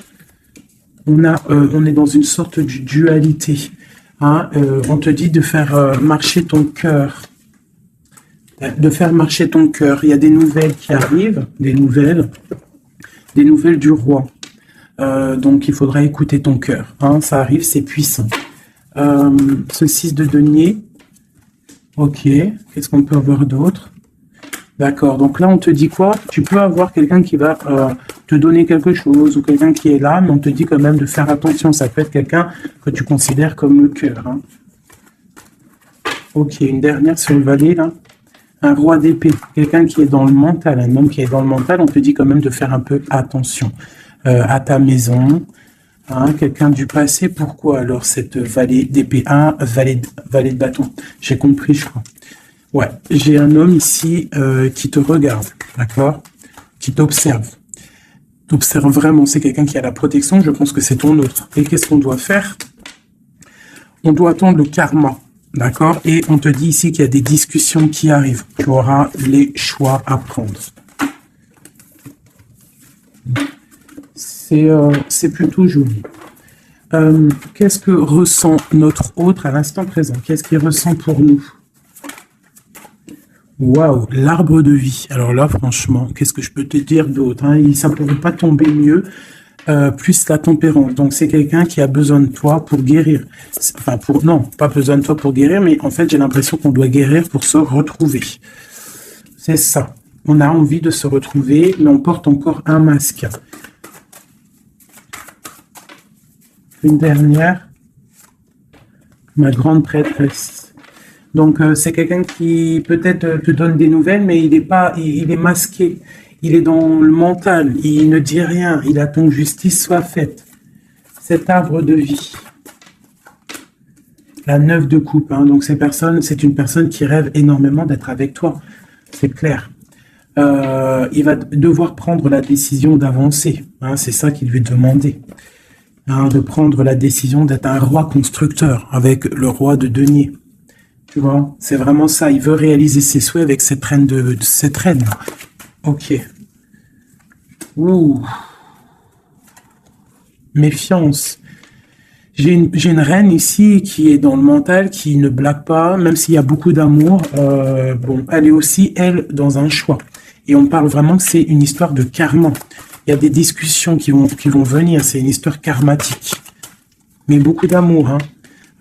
on est dans une sorte de dualité. Hein, on te dit de faire marcher ton cœur. De faire marcher ton cœur. Il y a des nouvelles qui arrivent, des nouvelles du roi. Donc il faudra écouter ton cœur. Hein, ça arrive, c'est puissant. Ce 6 de denier. Ok, qu'est-ce qu'on peut avoir d'autre? D'accord, donc là on te dit quoi? Tu peux avoir quelqu'un qui va te donner quelque chose ou quelqu'un qui est là, mais on te dit quand même de faire attention. Ça peut être quelqu'un que tu considères comme le cœur. Hein. Ok, une dernière sur le valet là. Un roi d'épée, quelqu'un qui est dans le mental, un homme qui est dans le mental, on te dit quand même de faire un peu attention à ta maison. Hein, quelqu'un du passé, pourquoi alors cette valet d'épée? Un valet de bâton, j'ai compris je crois. Ouais, j'ai un homme ici qui te regarde, d'accord? Qui t'observe. T'observe vraiment, c'est quelqu'un qui a la protection, je pense que c'est ton autre. Et qu'est-ce qu'on doit faire? On doit attendre le karma, d'accord? Et on te dit ici qu'il y a des discussions qui arrivent. Tu auras les choix à prendre. C'est plutôt joli. Qu'est-ce que ressent notre autre à l'instant présent? Qu'est-ce qu'il ressent pour nous? Waouh, l'arbre de vie. Alors là, franchement, qu'est-ce que je peux te dire d'autre, hein? Ça ne pourrait pas tomber mieux, plus la tempérance. Donc, c'est quelqu'un qui a besoin de toi pour guérir. Enfin, non, pas besoin de toi pour guérir, mais en fait, j'ai l'impression qu'on doit guérir pour se retrouver. C'est ça. On a envie de se retrouver, mais on porte encore un masque. Une dernière. Ma grande prêtresse. Donc, c'est quelqu'un qui peut-être te donne des nouvelles, mais il est masqué. Il est dans le mental. Il ne dit rien. Il attend que justice soit faite. Cet arbre de vie. La 9 de coupe. Hein. Donc, c'est une personne qui rêve énormément d'être avec toi. C'est clair. Il va devoir prendre la décision d'avancer. Hein. C'est ça qu'il lui est demandé. Hein, de prendre la décision d'être un roi constructeur avec le roi de denier. Tu vois, c'est vraiment ça. Il veut réaliser ses souhaits avec cette reine cette reine. Ok. Ouh. Méfiance. J'ai une reine ici qui est dans le mental, qui ne blague pas, même s'il y a beaucoup d'amour. Bon, elle est aussi, elle, dans un choix. Et on parle vraiment que c'est une histoire de karma. Il y a des discussions qui vont venir. C'est une histoire karmatique. Mais beaucoup d'amour, hein.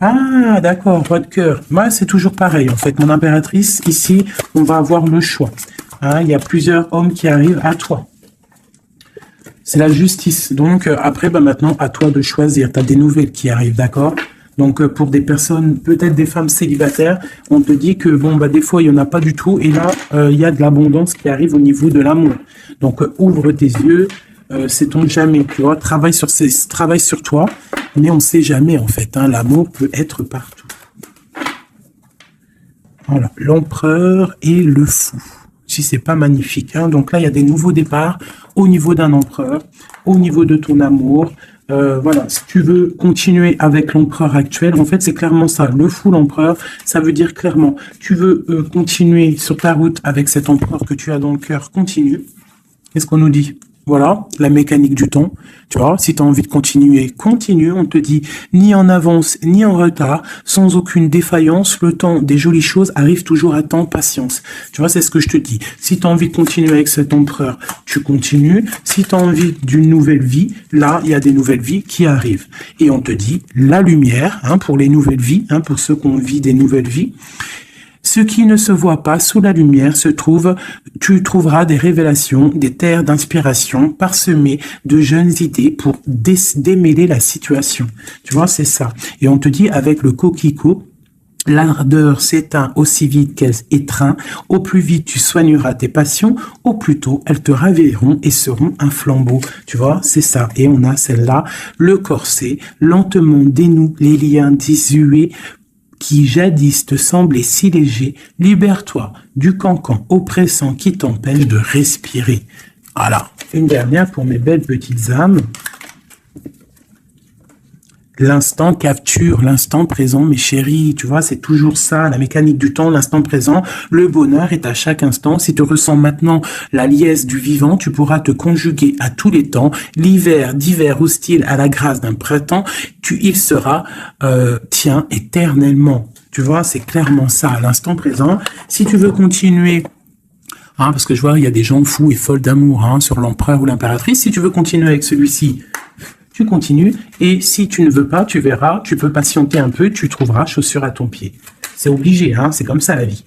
Ah, d'accord, roi de cœur. Moi, c'est toujours pareil, en fait. Mon impératrice, ici, on va avoir le choix. Hein, il y a plusieurs hommes qui arrivent à toi. C'est la justice. Donc, après, maintenant, à toi de choisir. Tu as des nouvelles qui arrivent, d'accord? Donc, pour des personnes, peut-être des femmes célibataires, on te dit que, des fois, il n'y en a pas du tout. Et là, il y a de l'abondance qui arrive au niveau de l'amour. Donc, ouvre tes yeux. Sait-on jamais, tu vois, travaille sur toi, mais on ne sait jamais, en fait. Hein, l'amour peut être partout. Voilà, l'empereur et le fou. Si c'est pas magnifique. Hein. Donc là, il y a des nouveaux départs au niveau d'un empereur, au niveau de ton amour. Voilà, si tu veux continuer avec l'empereur actuel, en fait, c'est clairement ça. Le fou, l'empereur, ça veut dire clairement, tu veux continuer sur ta route avec cet empereur que tu as dans le cœur, continue. Qu'est-ce qu'on nous dit? Voilà, la mécanique du temps. Tu vois, si tu as envie de continuer, continue. On te dit ni en avance, ni en retard, sans aucune défaillance. Le temps des jolies choses arrive toujours à temps, patience. Tu vois, c'est ce que je te dis. Si tu as envie de continuer avec cet empereur, tu continues. Si tu as envie d'une nouvelle vie, là, il y a des nouvelles vies qui arrivent. Et on te dit la lumière, hein, pour les nouvelles vies, hein, pour ceux qui ont envie des nouvelles vies. Ce qui ne se voit pas sous la lumière tu trouveras des révélations, des terres d'inspiration parsemées de jeunes idées pour démêler la situation. Tu vois, c'est ça. Et on te dit avec le coquelicot, l'ardeur s'éteint aussi vite qu'elle étreint. Au plus vite tu soigneras tes passions, au plus tôt elles te ravieront et seront un flambeau. Tu vois, c'est ça. Et on a celle-là, le corset, lentement dénoue les liens désuets qui jadis te semblaient si légers. Libère-toi du cancan oppressant qui t'empêche de respirer. Voilà. Une dernière pour mes belles petites âmes. L'instant capture, l'instant présent, mes chéris, tu vois, c'est toujours ça, la mécanique du temps, l'instant présent, le bonheur est à chaque instant. Si tu ressens maintenant la liesse du vivant, tu pourras te conjuguer à tous les temps. L'hiver d'hiver hostile à la grâce d'un printemps, il sera tien éternellement. Tu vois, c'est clairement ça, à l'instant présent. Si tu veux continuer, parce que je vois, il y a des gens fous et folles d'amour sur l'empereur ou l'impératrice. Si tu veux continuer avec celui-ci, tu continues, et si tu ne veux pas, tu verras, tu peux patienter un peu, tu trouveras chaussure à ton pied. C'est obligé, c'est comme ça la vie.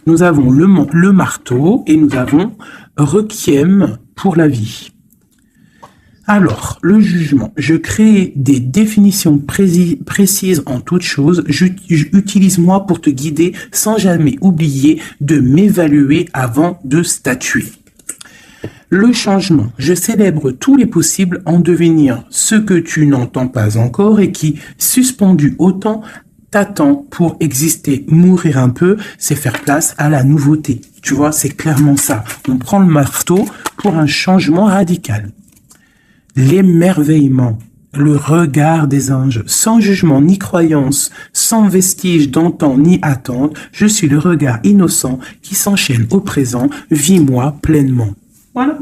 Nous avons le marteau, et nous avons requiem pour la vie. Alors, le jugement. Je crée des définitions précises en toutes choses. Utilise-moi pour te guider sans jamais oublier de m'évaluer avant de statuer. Le changement. Je célèbre tous les possibles en devenir ce que tu n'entends pas encore et qui, suspendu au temps, t'attend pour exister. Mourir un peu, c'est faire place à la nouveauté. Tu vois, c'est clairement ça. On prend le marteau pour un changement radical. L'émerveillement. Le regard des anges, sans jugement ni croyance, sans vestige d'antan ni attente, je suis le regard innocent qui s'enchaîne au présent, vis-moi pleinement. Voilà.